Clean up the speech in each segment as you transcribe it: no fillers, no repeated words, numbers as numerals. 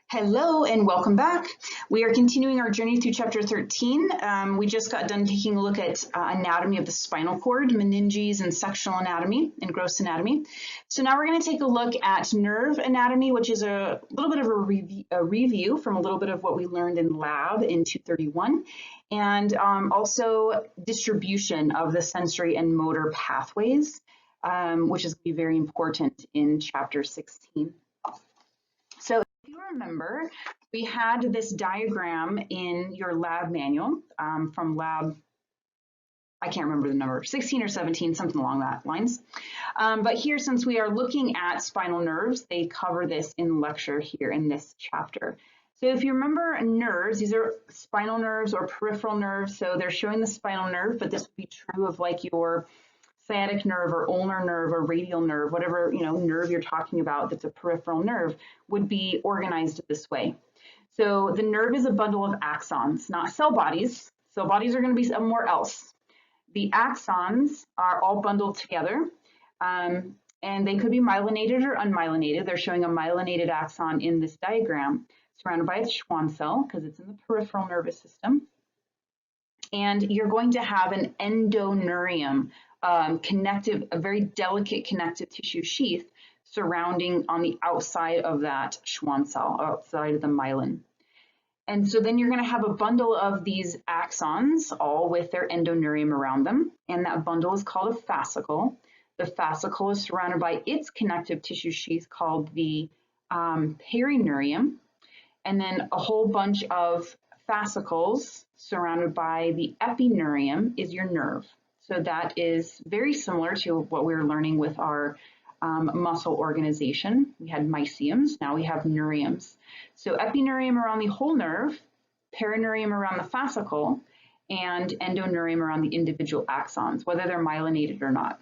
Hello and welcome back. We are continuing our journey through chapter 13. We just got done taking a look at anatomy of the spinal cord, meninges and sectional anatomy and gross anatomy. So now we're going to take a look at nerve anatomy, which is a little bit of a review from a little bit of what we learned in lab in 231, and also distribution of the sensory and motor pathways, which is going to be very important in chapter 16. So if you remember, we had this diagram in your lab manual from lab, I can't remember the number, 16 or 17, something along that lines. But here, since we are looking at spinal nerves, they cover this in lecture here in this chapter. So if you remember nerves, these are spinal nerves or peripheral nerves. So they're showing the spinal nerve, but this would be true of like your sciatic nerve or ulnar nerve or radial nerve, whatever nerve you're talking about that's a peripheral nerve, would be organized this way. So the nerve is a bundle of axons, not cell bodies. Cell bodies are going to be somewhere else. The axons are all bundled together, and they could be myelinated or unmyelinated. They're showing a myelinated axon in this diagram, surrounded by a Schwann cell because it's in the peripheral nervous system. And you're going to have an endoneurium, a very delicate connective tissue sheath surrounding on the outside of that Schwann cell, outside of the myelin. And so then you're going to have a bundle of these axons, all with their endoneurium around them. And that bundle is called a fascicle. The fascicle is surrounded by its connective tissue sheath called the perineurium. And then a whole bunch of fascicles surrounded by the epineurium is your nerve. So that is very similar to what we were learning with our muscle organization. We had mysiums, now we have neuriums. So epineurium around the whole nerve, perineurium around the fascicle, and endoneurium around the individual axons, whether they're myelinated or not.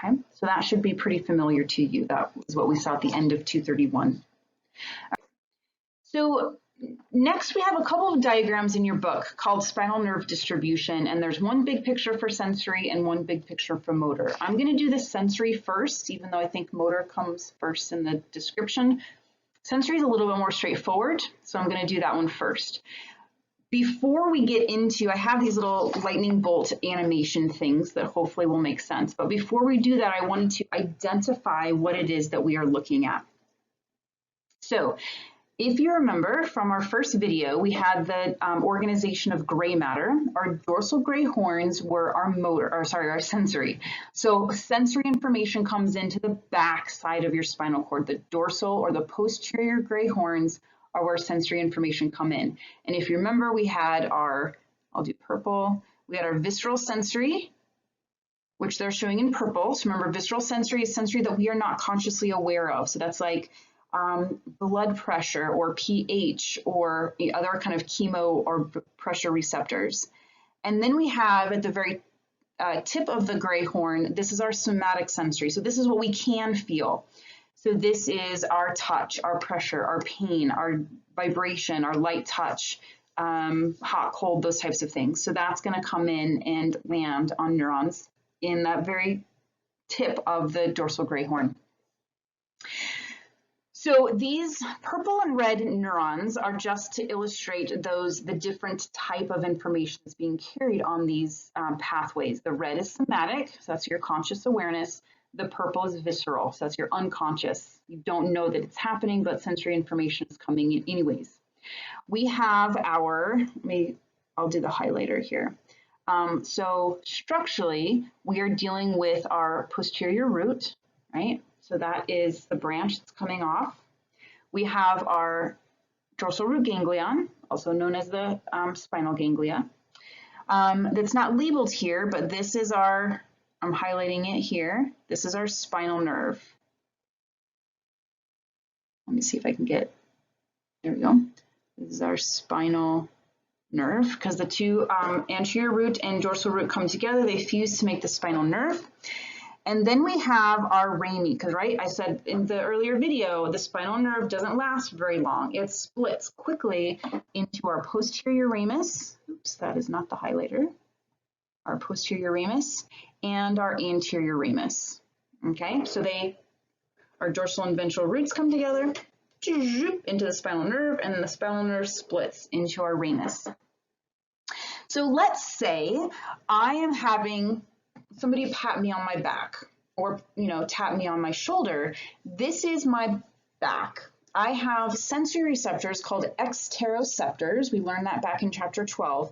Okay, so that should be pretty familiar to you. That was what we saw at the end of 231. So next, we have a couple of diagrams in your book called spinal nerve distribution, and there's one big picture for sensory and one big picture for motor. I'm going to do the sensory first, even though I think motor comes first in the description. Sensory is a little bit more straightforward, so I'm going to do that one first. Before we get into, I have these little lightning bolt animation things that hopefully will make sense, but before we do that, I wanted to identify what it is that we are looking at. So, if you remember from our first video, we had the organization of gray matter. Our dorsal gray horns were our sensory. So sensory information comes into the back side of your spinal cord. The dorsal or the posterior gray horns are where sensory information come in. And if you remember, we had our, I'll do purple, we had our visceral sensory, which they're showing in purple. So remember, visceral sensory is sensory that we are not consciously aware of. So that's like blood pressure or pH or the other kind of chemo or pressure receptors. And then we have at the very tip of the gray horn, this is our somatic sensory. So this is what we can feel. So this is our touch, our pressure, our pain, our vibration, our light touch, hot, cold, those types of things. So that's going to come in and land on neurons in that very tip of the dorsal gray horn. So these purple and red neurons are just to illustrate the different type of information that's being carried on these pathways. The red is somatic, so that's your conscious awareness. The purple is visceral, so that's your unconscious. You don't know that it's happening, but sensory information is coming in anyways. We have our, I'll do the highlighter here. So structurally, we are dealing with our posterior root, right? So that is the branch that's coming off. We have our dorsal root ganglion, also known as the spinal ganglia. That's not labeled here, but this is our, I'm highlighting it here. This is our spinal nerve. Let me see if I can get, there we go. This is our spinal nerve because the two anterior root and dorsal root come together. They fuse to make the spinal nerve. And then we have our rami, because right, I said in the earlier video, the spinal nerve doesn't last very long. It splits quickly into our posterior ramus. Oops, that is not the highlighter. Our posterior ramus and our anterior ramus. Okay, so our dorsal and ventral roots come together, into the spinal nerve, and then the spinal nerve splits into our ramus. So let's say I am having somebody pat me on my back, or tap me on my shoulder. This is my back. I have sensory receptors called exteroceptors. We learned that back in chapter 12.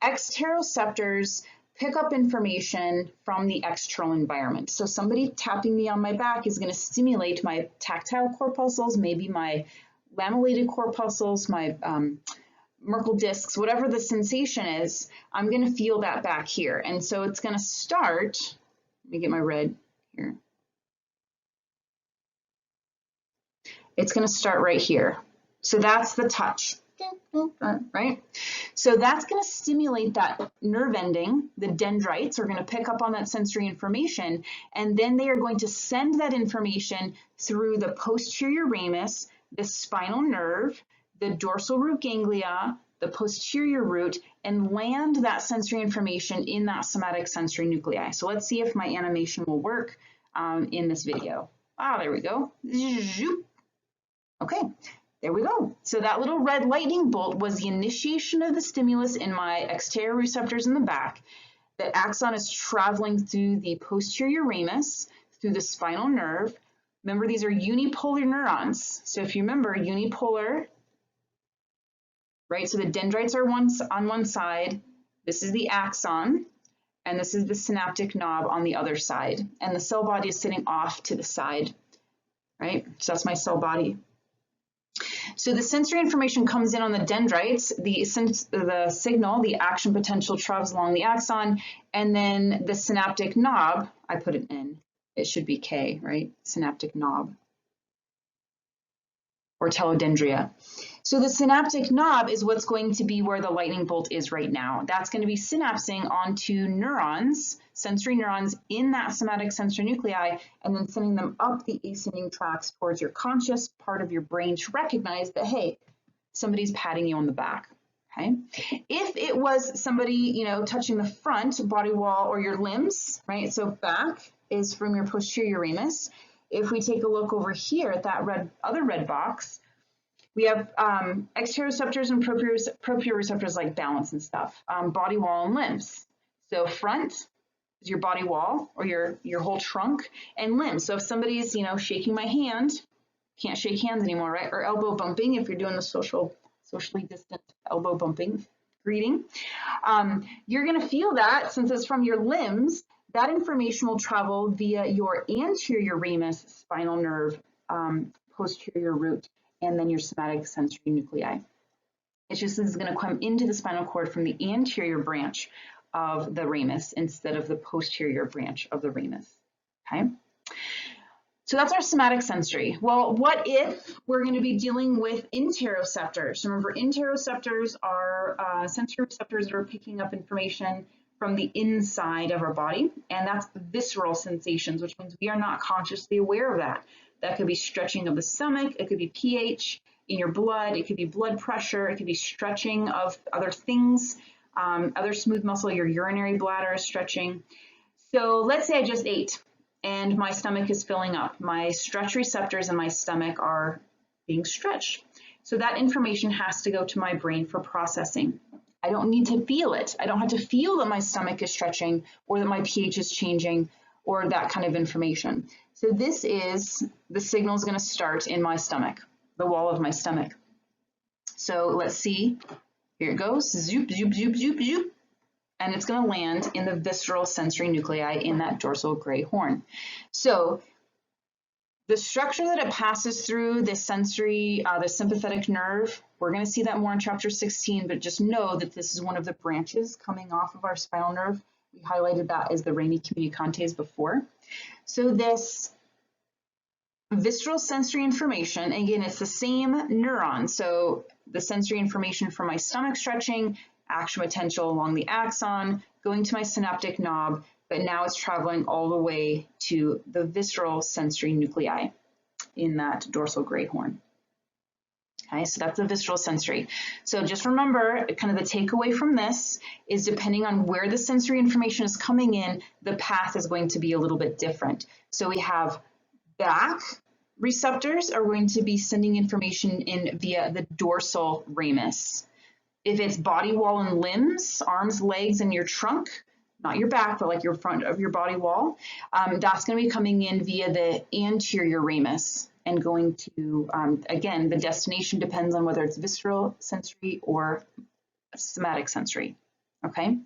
Exteroceptors pick up information from the external environment. So somebody tapping me on my back is going to stimulate my tactile corpuscles, maybe my lamellated corpuscles, my Merkel discs, whatever the sensation is. I'm going to feel that back here. And so it's going to start, let me get my red here. It's going to start right here. So that's the touch, right? So that's going to stimulate that nerve ending. The dendrites are going to pick up on that sensory information, and then they are going to send that information through the posterior ramus, the spinal nerve, the dorsal root ganglia, the posterior root, and land that sensory information in that somatic sensory nuclei. So let's see if my animation will work in this video. There we go. Okay, there we go. So that little red lightning bolt was the initiation of the stimulus in my exteroreceptors in the back. The axon is traveling through the posterior ramus, through the spinal nerve. Remember, these are unipolar neurons. So if you remember, unipolar, right? So the dendrites are on one side. This is the axon, and this is the synaptic knob on the other side. And the cell body is sitting off to the side, right? So that's my cell body. So the sensory information comes in on the dendrites, the signal, the action potential travels along the axon, and then the synaptic knob, I put it in, it should be K, right? Synaptic knob, or telodendria. So the synaptic knob is what's going to be where the lightning bolt is right now. That's going to be synapsing onto neurons, sensory neurons in that somatic sensory nuclei, and then sending them up the ascending tracks towards your conscious part of your brain to recognize that, hey, somebody's patting you on the back. Okay. If it was somebody, touching the front body wall or your limbs, right? So back is from your posterior ramus. If we take a look over here at that other red box, we have exteroceptors and proprioceptors like balance and stuff, body wall and limbs. So front is your body wall or your whole trunk, and limbs. So if somebody's, shaking my hand, can't shake hands anymore, right? Or elbow bumping if you're doing the socially distant elbow bumping greeting. You're going to feel that since it's from your limbs. That information will travel via your anterior ramus, spinal nerve, posterior root, and then your somatic sensory nuclei. It's just this is going to come into the spinal cord from the anterior branch of the ramus instead of the posterior branch of the ramus. Okay. So that's our somatic sensory. Well, what if we're going to be dealing with interoceptors? Remember, interoceptors are sensory receptors that are picking up information from the inside of our body, and that's visceral sensations, which means we are not consciously aware of that. That could be stretching of the stomach, it could be pH in your blood, it could be blood pressure, it could be stretching of other things, other smooth muscle, your urinary bladder is stretching. So let's say I just ate and my stomach is filling up. My stretch receptors in my stomach are being stretched. So that information has to go to my brain for processing. I don't need to feel it. I don't have to feel that my stomach is stretching or that my pH is changing or that kind of information. So this is, the signal is going to start in my stomach, the wall of my stomach. So let's see, here it goes, zoop, zoop, zoop, zoop, zoop, and it's going to land in the visceral sensory nuclei in that dorsal gray horn. So the structure that it passes through, the sensory, the sympathetic nerve, we're going to see that more in chapter 16, but just know that this is one of the branches coming off of our spinal nerve. We highlighted that as the rami communicantes before. So this visceral sensory information, again, it's the same neuron. So the sensory information from my stomach stretching, action potential along the axon, going to my synaptic knob, but now it's traveling all the way to the visceral sensory nuclei in that dorsal gray horn. Okay, so that's the visceral sensory. So just remember, kind of the takeaway from this is depending on where the sensory information is coming in, the path is going to be a little bit different. So we have back, receptors are going to be sending information in via the dorsal ramus. If it's body wall and limbs, arms, legs, and your trunk, not your back, but like your front of your body wall, that's going to be coming in via the anterior ramus and going to, again, the destination depends on whether it's visceral sensory or somatic sensory. Okay,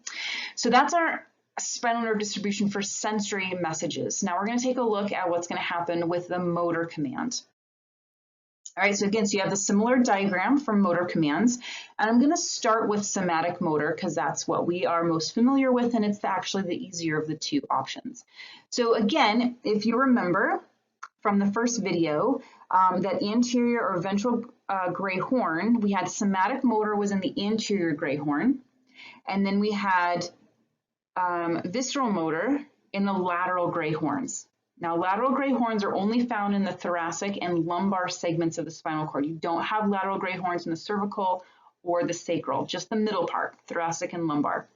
so that's our spinal nerve distribution for sensory messages. Now we're going to take a look at what's going to happen with the motor command. All right, so again, so you have the similar diagram for motor commands, and I'm going to start with somatic motor because that's what we are most familiar with, and it's actually the easier of the two options. So again, if you remember from the first video, that anterior or ventral gray horn, we had somatic motor was in the anterior gray horn, and then we had visceral motor in the lateral gray horns. Now, lateral gray horns are only found in the thoracic and lumbar segments of the spinal cord. You don't have lateral gray horns in the cervical or the sacral, just the middle part, thoracic and lumbar.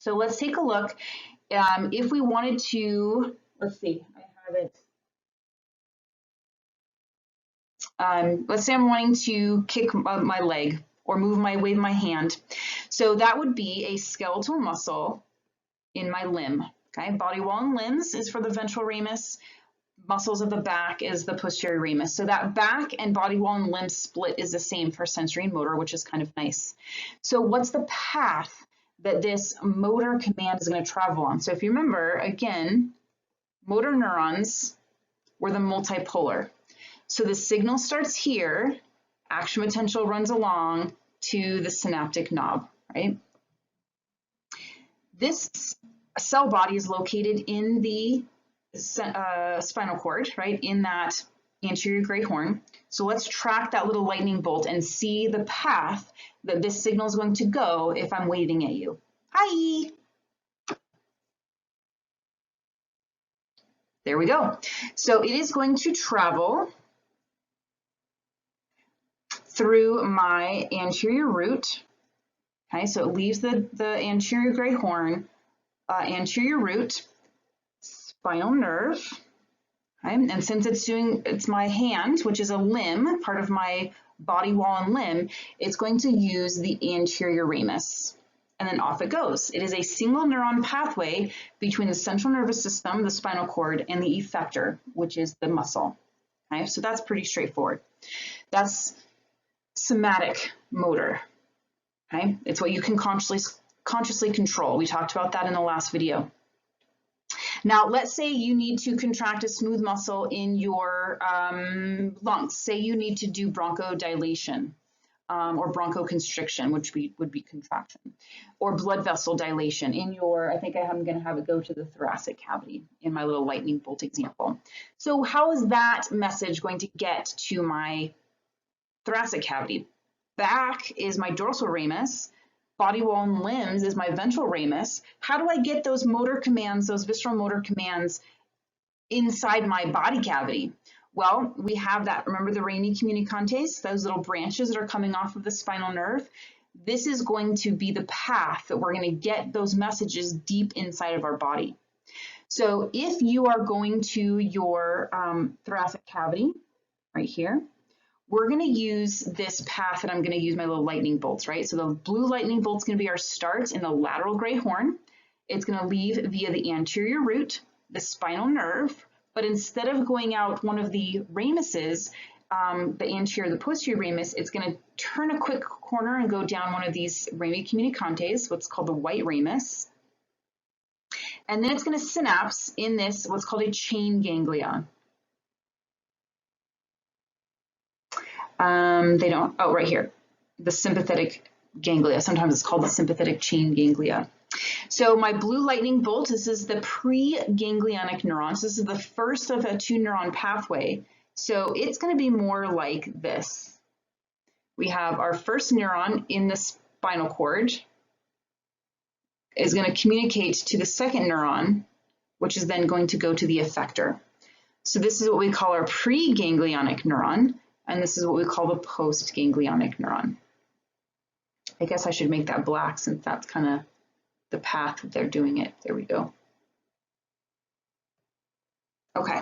So let's take a look. If we wanted to, let's see, I have it. Let's say I'm wanting to kick my leg or wave my hand. So that would be a skeletal muscle in my limb. Okay, body wall and limbs is for the ventral ramus. Muscles of the back is the posterior ramus. So that back and body wall and limb split is the same for sensory and motor, which is kind of nice. So what's the path that this motor command is going to travel on? So if you remember, again, motor neurons were the multipolar. So the signal starts here, action potential runs along to the synaptic knob, right? This cell body is located in the spinal cord, right, in that anterior gray horn. So let's track that little lightning bolt and see the path that this signal is going to go if I'm waving at you. Hi! There we go. So it is going to travel through my anterior root. Okay, so it leaves the anterior gray horn, anterior root, spinal nerve, okay? And since it's my hand, which is a limb, part of my body wall and limb, it's going to use the anterior ramus, and then off it goes. It is a single neuron pathway between the central nervous system, the spinal cord, and the effector, which is the muscle. Okay, so that's pretty straightforward. That's somatic motor. Okay, it's what you can consciously control. We talked about that in the last video. Now, let's say you need to contract a smooth muscle in your lungs. Say you need to do bronchodilation or bronchoconstriction, which would be contraction, or blood vessel dilation in your, I think I'm going to have it go to the thoracic cavity in my little lightning bolt example. So how is that message going to get to my thoracic cavity? Back is my dorsal ramus, body wall and limbs is my ventral ramus. How do I get those motor commands, those visceral motor commands inside my body cavity? Well, we have that, remember the rami communicantes, those little branches that are coming off of the spinal nerve? This is going to be the path that we're going to get those messages deep inside of our body. So if you are going to your thoracic cavity, right here, we're going to use this path that I'm going to use my little lightning bolts, right? So the blue lightning bolt's going to be our start in the lateral gray horn. It's going to leave via the anterior root, the spinal nerve, but instead of going out one of the ramuses, the anterior, the posterior ramus, it's going to turn a quick corner and go down one of these rami communicantes, what's called the white ramus. And then it's going to synapse in this, what's called a chain ganglia. Right here, the sympathetic ganglia. Sometimes it's called the sympathetic chain ganglia. So my blue lightning bolt, this is the pre-ganglionic neurons. This is the first of a 2-neuron pathway. So it's going to be more like this. We have our first neuron in the spinal cord is going to communicate to the second neuron, which is then going to go to the effector. So this is what we call our pre-ganglionic neuron. And this is what we call the post-ganglionic neuron. I guess I should make that black since that's kind of the path that they're doing it. There we go. Okay.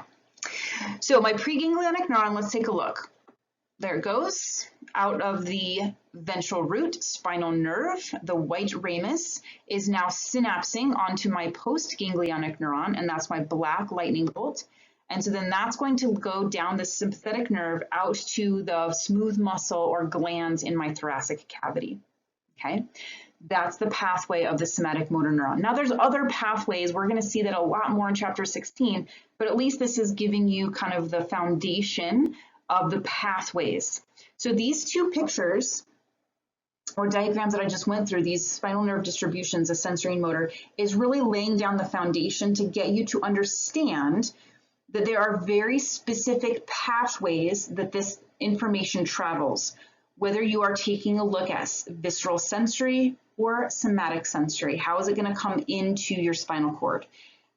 So my preganglionic neuron, let's take a look. There it goes, out of the ventral root, spinal nerve. The white ramus is now synapsing onto my postganglionic neuron, and that's my black lightning bolt. And so then that's going to go down the sympathetic nerve out to the smooth muscle or glands in my thoracic cavity, okay? That's the pathway of the somatic motor neuron. Now there's other pathways. We're going to see that a lot more in chapter 16, but at least this is giving you kind of the foundation of the pathways. So these two pictures or diagrams that I just went through, these spinal nerve distributions of sensory and motor, is really laying down the foundation to get you to understand that there are very specific pathways that this information travels, whether you are taking a look at visceral sensory or somatic sensory. How is it going to come into your spinal cord?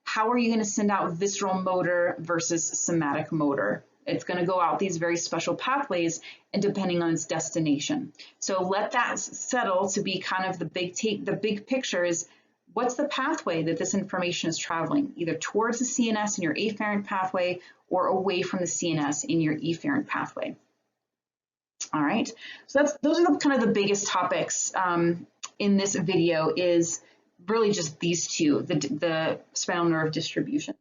How are you going to send out visceral motor versus somatic motor? It's going to go out these very special pathways and depending on its destination. So let that settle to be kind of the big picture is what's the pathway that this information is traveling, either towards the CNS in your afferent pathway or away from the CNS in your efferent pathway. All right, so those are kind of the biggest topics in this video is really just these two, the spinal nerve distribution.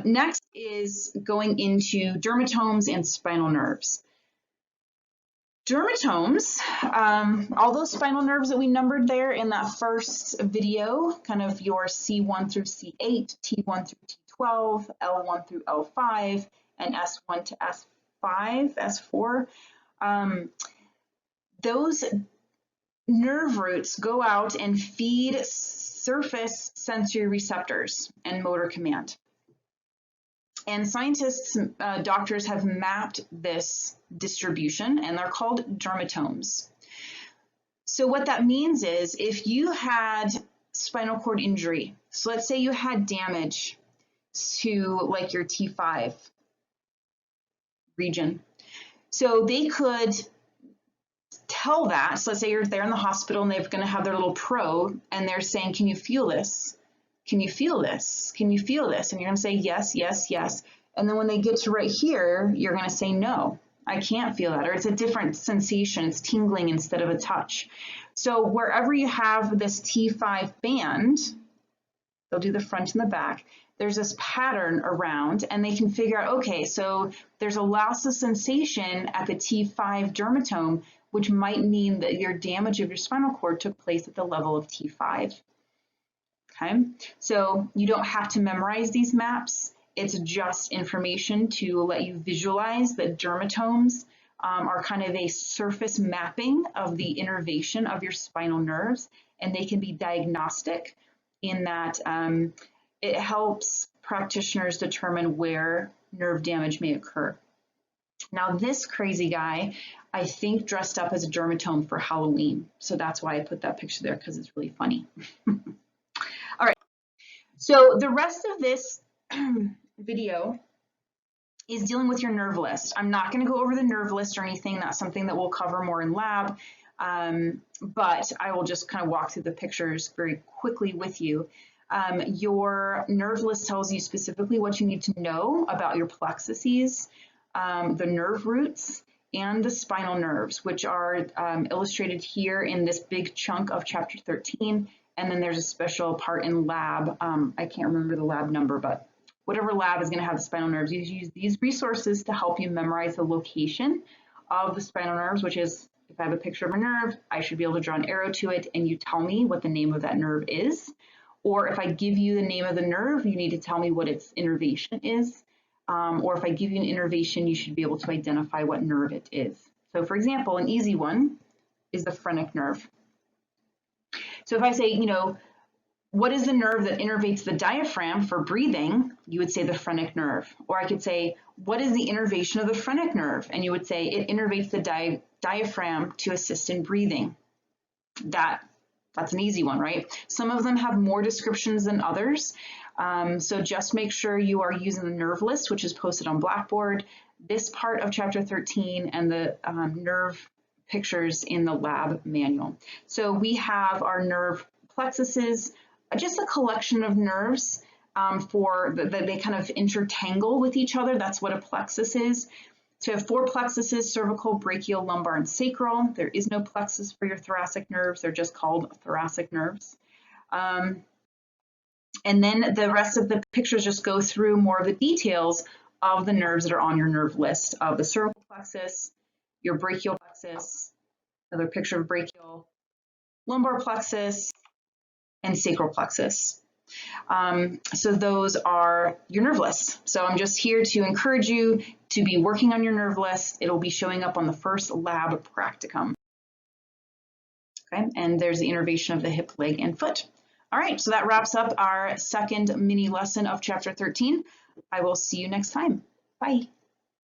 Next is going into dermatomes and spinal nerves. Dermatomes, all those spinal nerves that we numbered there in that first video, kind of your C1 through C8, T1 through T12, L1 through L5, and S1 to S5, S4. Those nerve roots go out and feed surface sensory receptors and motor command. And scientists, doctors have mapped this distribution and they're called dermatomes. So what that means is if you had spinal cord injury, so let's say you had damage to like your T5 region. So they could tell that, so let's say you're there in the hospital and they're going to have their little probe and they're saying, can you feel this? Can you feel this? Can you feel this? And you're going to say yes, yes, yes. And then when they get to right here, you're going to say no, I can't feel that. Or it's a different sensation. It's tingling instead of a touch. So wherever you have this T5 band, they'll do the front and the back. There's this pattern around and they can figure out, okay, so there's a loss of sensation at the T5 dermatome, which might mean that your damage of your spinal cord took place at the level of T5. Okay, so you don't have to memorize these maps. It's just information to let you visualize that dermatomes are kind of a surface mapping of the innervation of your spinal nerves, and they can be diagnostic in that it helps practitioners determine where nerve damage may occur. Now this crazy guy, I think, dressed up as a dermatome for Halloween. So that's why I put that picture there, because it's really funny. All right, so the rest of this video is dealing with your nerve list. I'm not going to go over the nerve list or anything. That's something that we'll cover more in lab, but I will just kind of walk through the pictures very quickly with you. Your nerve list tells you specifically what you need to know about your plexuses, the nerve roots, and the spinal nerves, which are illustrated here in this big chunk of chapter 13. And then there's a special part in lab. I can't remember the lab number, but whatever lab is going to have the spinal nerves, you use these resources to help you memorize the location of the spinal nerves, which is, if I have a picture of a nerve, I should be able to draw an arrow to it and you tell me what the name of that nerve is. Or if I give you the name of the nerve, you need to tell me what its innervation is. Or if I give you an innervation, you should be able to identify what nerve it is. So for example, an easy one is the phrenic nerve. So if I say, you know, what is the nerve that innervates the diaphragm for breathing? You would say the phrenic nerve. Or I could say, what is the innervation of the phrenic nerve? And you would say it innervates the diaphragm to assist in breathing. That's an easy one, right? Some of them have more descriptions than others. So just make sure you are using the nerve list, which is posted on Blackboard, this part of chapter 13, and the nerve pictures in the lab manual. So we have our nerve plexuses, just a collection of nerves they kind of intertangle with each other. That's what a plexus is. So you have 4 plexuses: cervical, brachial, lumbar, and sacral. There is no plexus for your thoracic nerves. They're just called thoracic nerves. And then the rest of the pictures just go through more of the details of the nerves that are on your nerve list of the cervical plexus, your brachial plexus, another picture of brachial, lumbar plexus, and sacral plexus. So those are your nerve lists. So I'm just here to encourage you to be working on your nerve list. It'll be showing up on the first lab practicum. Okay, and there's the innervation of the hip, leg, and foot. All right, so that wraps up our second mini lesson of chapter 13. I will see you next time. Bye.